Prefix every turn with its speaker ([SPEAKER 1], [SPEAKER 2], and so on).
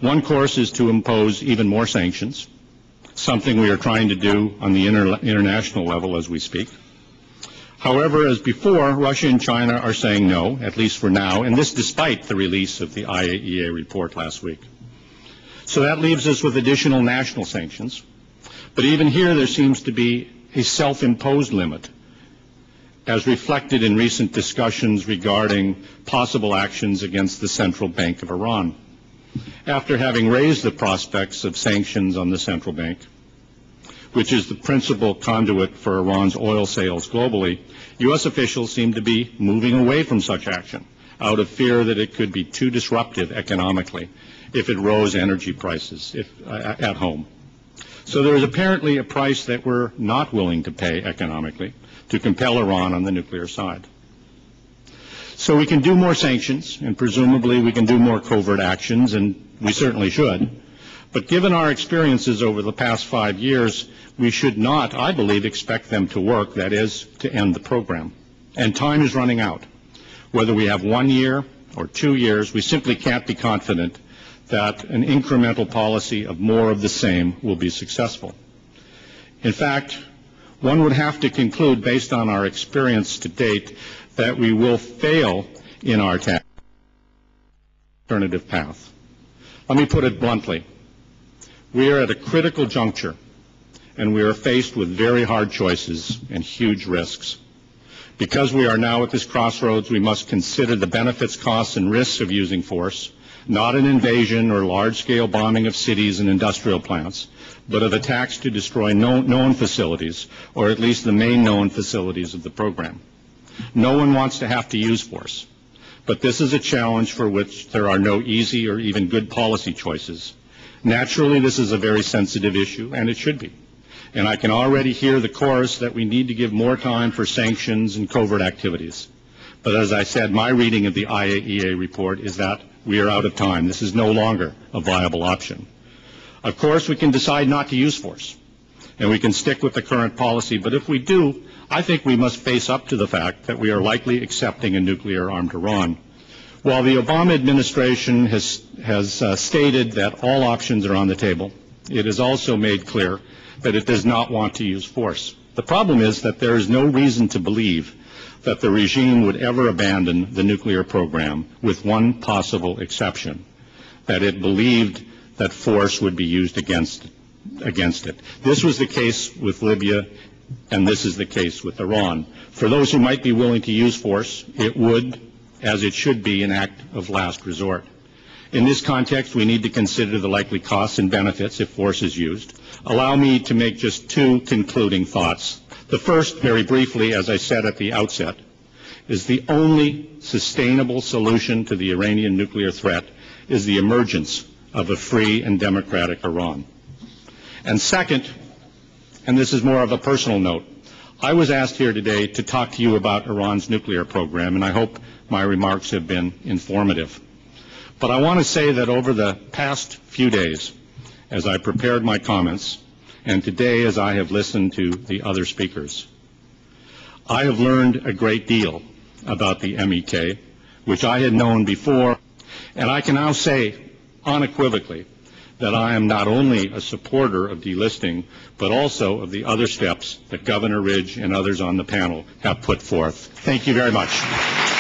[SPEAKER 1] One course is to impose even more sanctions, something we are trying to do on the international level as we speak. However, as before, Russia and China are saying no, at least for now, and this despite the release of the IAEA report last week. So that leaves us with additional national sanctions. But even here, there seems to be a self-imposed limit, as reflected in recent discussions regarding possible actions against the Central Bank of Iran. After having raised the prospects of sanctions on the central bank, which is the principal conduit for Iran's oil sales globally, U.S. officials seem to be moving away from such action out of fear that it could be too disruptive economically if it rose energy prices at home. So there is apparently a price that we're not willing to pay economically to compel Iran on the nuclear side. So we can do more sanctions, and presumably we can do more covert actions, and we certainly should. But given our experiences over the past 5 years, we should not, I believe, expect them to work, that is, to end the program. And time is running out. Whether we have 1 year or 2 years, we simply can't be confident that an incremental policy of more of the same will be successful. In fact, one would have to conclude, based on our experience to date, that we will fail in our alternative path. Let me put it bluntly. We are at a critical juncture, and we are faced with very hard choices and huge risks. Because we are now at this crossroads, we must consider the benefits, costs, and risks of using force, not an invasion or large-scale bombing of cities and industrial plants, but of attacks to destroy known facilities, or at least the main known facilities of the program. No one wants to have to use force, but this is a challenge for which there are no easy or even good policy choices. Naturally, this is a very sensitive issue, and it should be. And I can already hear the chorus that we need to give more time for sanctions and covert activities. But as I said, my reading of the IAEA report is that we are out of time. This is no longer a viable option. Of course, we can decide not to use force, and we can stick with the current policy, but if we do, I think we must face up to the fact that we are likely accepting a nuclear-armed Iran. While the Obama administration has stated that all options are on the table, it has also made clear that it does not want to use force. The problem is that there is no reason to believe that the regime would ever abandon the nuclear program, with one possible exception, that it believed that force would be used against it. This was the case with Libya, and this is the case with Iran. For those who might be willing to use force, it would, as it should be, an act of last resort. In this context, we need to consider the likely costs and benefits if force is used. Allow me to make just 2 concluding thoughts. The first, very briefly, as I said at the outset, is the only sustainable solution to the Iranian nuclear threat is the emergence of a free and democratic Iran. And second, and this is more of a personal note, I was asked here today to talk to you about Iran's nuclear program, and I hope my remarks have been informative. But I want to say that over the past few days, as I prepared my comments, and today as I have listened to the other speakers, I have learned a great deal about the MEK, which I had known before, and I can now say unequivocally that I am not only a supporter of delisting, but also of the other steps that Governor Ridge and others on the panel have put forth. Thank you very much.